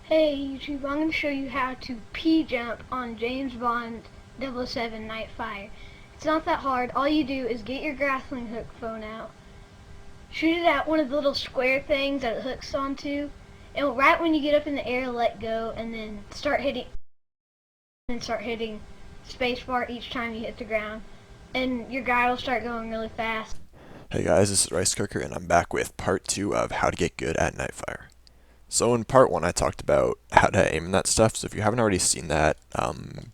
Hey YouTube, I'm going to show you how to P-jump on James Bond 007 Nightfire. It's not that hard. All you do is get your grappling hook phone out, shoot it at one of the little square things that it hooks onto, and right when you get up in the air, let go, and then start hitting spacebar each time you hit the ground, and your guy will start going really fast. Hey guys, this is Ricecooker, and I'm back with part 2 of how to get good at Nightfire. So in part 1 I talked about how to aim and that stuff, so if you haven't already seen that,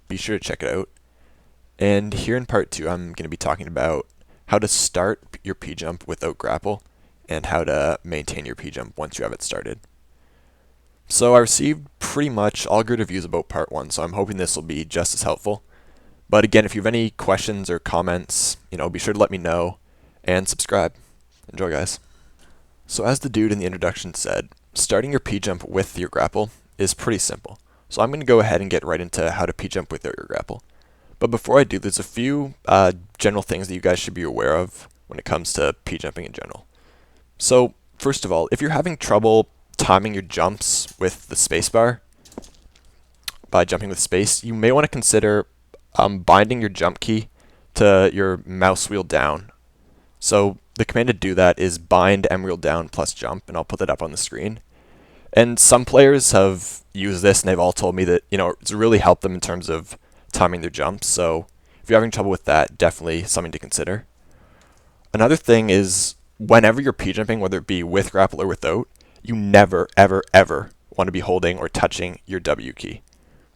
be sure to check it out. And here in part 2 I'm going to be talking about how to start your P-jump without grapple, and how to maintain your P-jump once you have it started. So I received pretty much all good reviews about part 1, so I'm hoping this will be just as helpful. But again, if you have any questions or comments, be sure to let me know, and subscribe. Enjoy, guys. So as the dude in the introduction said, starting your P-jump with your grapple is pretty simple. So I'm going to go ahead and get right into how to P-jump without your grapple. But before I do, there's a few general things that you guys should be aware of when it comes to P-jumping in general. So first of all, if you're having trouble timing your jumps with the spacebar, by jumping with space, you may want to consider binding your jump key to your mouse wheel down. So the command to do that is bind M wheel down plus jump, and I'll put that up on the screen. And some players have used this, and they've all told me that it's really helped them in terms of timing their jumps. So if you're having trouble with that, definitely something to consider. Another thing is whenever you're P-jumping, whether it be with grapple or without, you never, ever, ever want to be holding or touching your W key.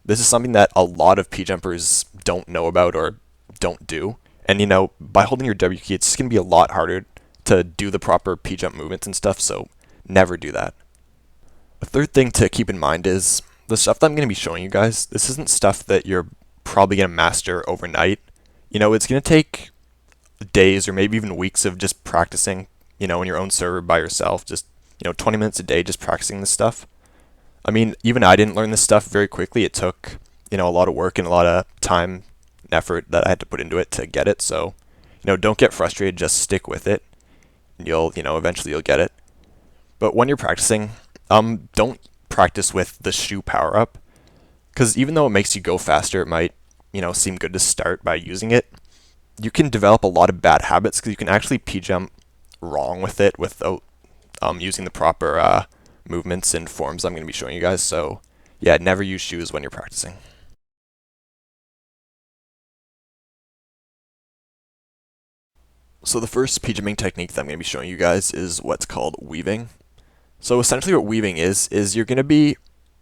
This is something that a lot of P-jumpers don't know about or don't do. And by holding your W key, it's just going to be a lot harder to do the proper P-jump movements and stuff, so never do that. A third thing to keep in mind is the stuff that I'm going to be showing you guys, this isn't stuff that you're probably going to master overnight. It's going to take days or maybe even weeks of just practicing, in your own server by yourself, just, 20 minutes a day just practicing this stuff. I mean, even I didn't learn this stuff very quickly. It took, a lot of work and a lot of time and effort that I had to put into it to get it. So, don't get frustrated. Just stick with it. You'll, eventually you'll get it. But when you're practicing, don't practice with the shoe power up, because even though it makes you go faster, it might, seem good to start by using it. You can develop a lot of bad habits because you can actually P-jump wrong with it without using the proper movements and forms I'm going to be showing you guys. So yeah, never use shoes when you're practicing. So the first P-jumping technique that I'm going to be showing you guys is what's called weaving. So essentially what weaving is you're going to be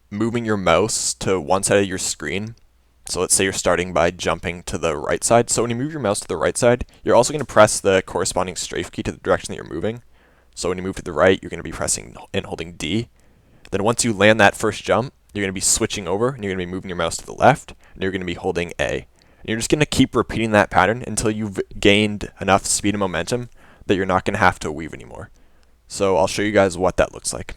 moving your mouse to one side of your screen. So let's say you're starting by jumping to the right side. So when you move your mouse to the right side, you're also going to press the corresponding strafe key to the direction that you're moving. So when you move to the right, you're going to be pressing and holding D. Then once you land that first jump, you're going to be switching over, and you're going to be moving your mouse to the left, and you're going to be holding A. And you're just going to keep repeating that pattern until you've gained enough speed and momentum that you're not going to have to weave anymore. So I'll show you guys what that looks like.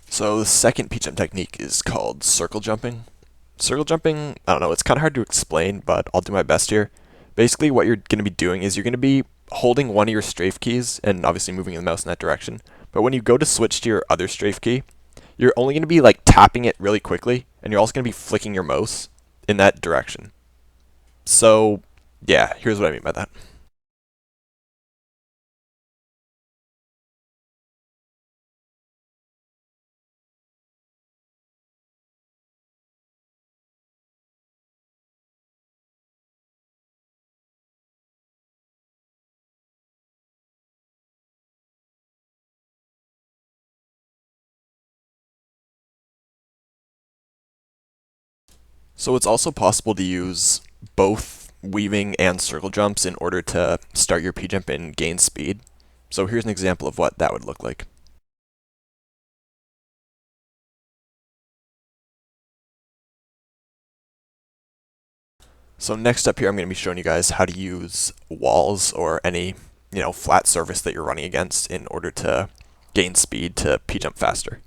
So the second P-jump technique is called circle jumping. Circle jumping, I don't know, it's kind of hard to explain, but I'll do my best here. Basically, what you're going to be doing is you're going to be holding one of your strafe keys and obviously moving the mouse in that direction. But when you go to switch to your other strafe key, you're only going to be like tapping it really quickly, and you're also going to be flicking your mouse in that direction. So yeah, here's what I mean by that. So it's also possible to use both weaving and circle jumps in order to start your P-jump and gain speed. So here's an example of what that would look like. So next up here, I'm going to be showing you guys how to use walls or any, flat surface that you're running against in order to gain speed to pjump faster.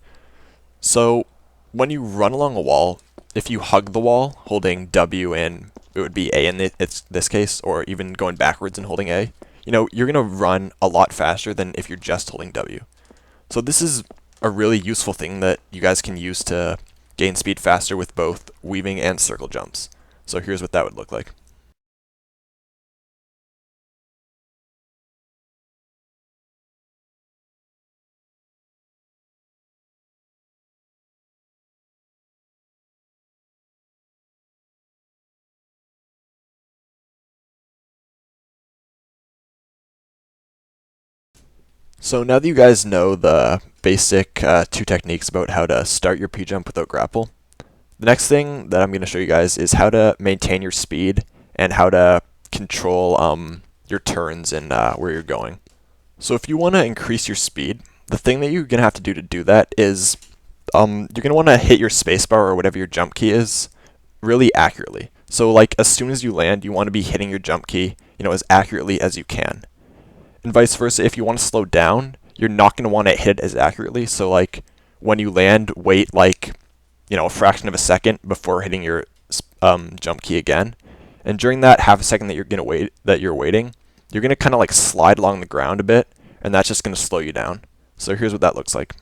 So when you run along a wall, if you hug the wall holding W and it would be A in this case, or even going backwards and holding A, you're going to run a lot faster than if you're just holding W. So this is a really useful thing that you guys can use to gain speed faster with both weaving and circle jumps. So here's what that would look like. So now that you guys know the basic two techniques about how to start your pjump without grapple, the next thing that I'm going to show you guys is how to maintain your speed and how to control your turns and where you're going. So if you want to increase your speed, the thing that you're going to have to do that is you're going to want to hit your spacebar or whatever your jump key is really accurately. So like as soon as you land, you want to be hitting your jump key, as accurately as you can. And vice versa, if you want to slow down, you're not going to want to hit it as accurately. So like when you land, wait like, a fraction of a second before hitting your jump key again. And during that half a second that you're waiting, you're going to kind of like slide along the ground a bit, and that's just going to slow you down. So here's what that looks like.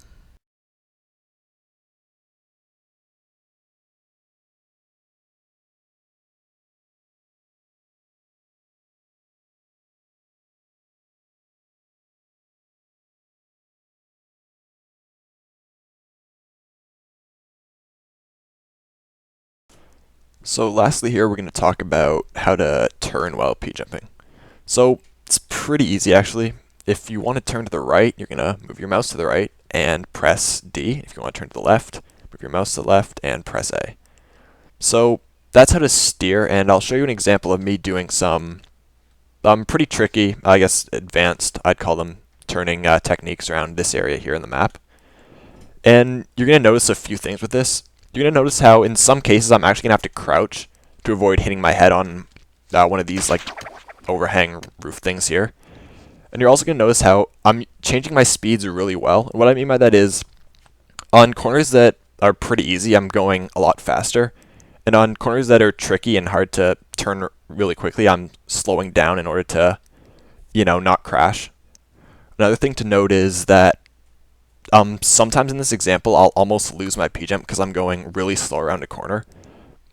So lastly here, we're going to talk about how to turn while pjumping. So it's pretty easy actually. If you want to turn to the right, you're going to move your mouse to the right and press D. If you want to turn to the left, move your mouse to the left and press A. So that's how to steer, and I'll show you an example of me doing some pretty tricky, I guess advanced, I'd call them, turning techniques around this area here in the map. And you're going to notice a few things with this. You're going to notice how in some cases I'm actually going to have to crouch to avoid hitting my head on one of these like overhang roof things here. And you're also going to notice how I'm changing my speeds really well. What I mean by that is on corners that are pretty easy, I'm going a lot faster. And on corners that are tricky and hard to turn really quickly, I'm slowing down in order to, not crash. Another thing to note is that sometimes in this example, I'll almost lose my pjump because I'm going really slow around a corner.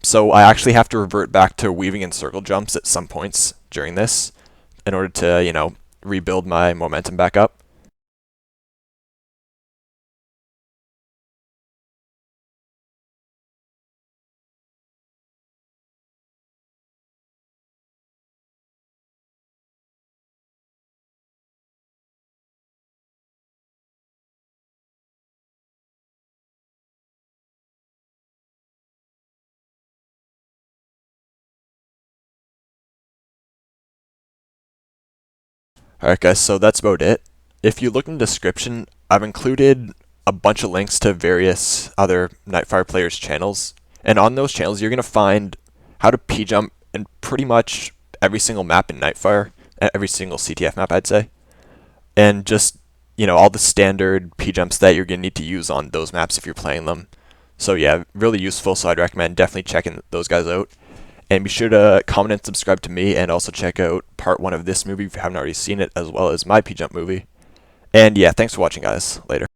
So I actually have to revert back to weaving and circle jumps at some points during this in order to, rebuild my momentum back up. Alright guys, so that's about it. If you look in the description, I've included a bunch of links to various other Nightfire players' channels. And on those channels, you're going to find how to pjump in pretty much every single map in Nightfire, every single CTF map I'd say. And just, all the standard pjumps that you're going to need to use on those maps if you're playing them. So yeah, really useful, so I'd recommend definitely checking those guys out. And be sure to comment and subscribe to me, and also check out part 1 of this movie if you haven't already seen it, as well as my pjump movie. And yeah, thanks for watching guys. Later.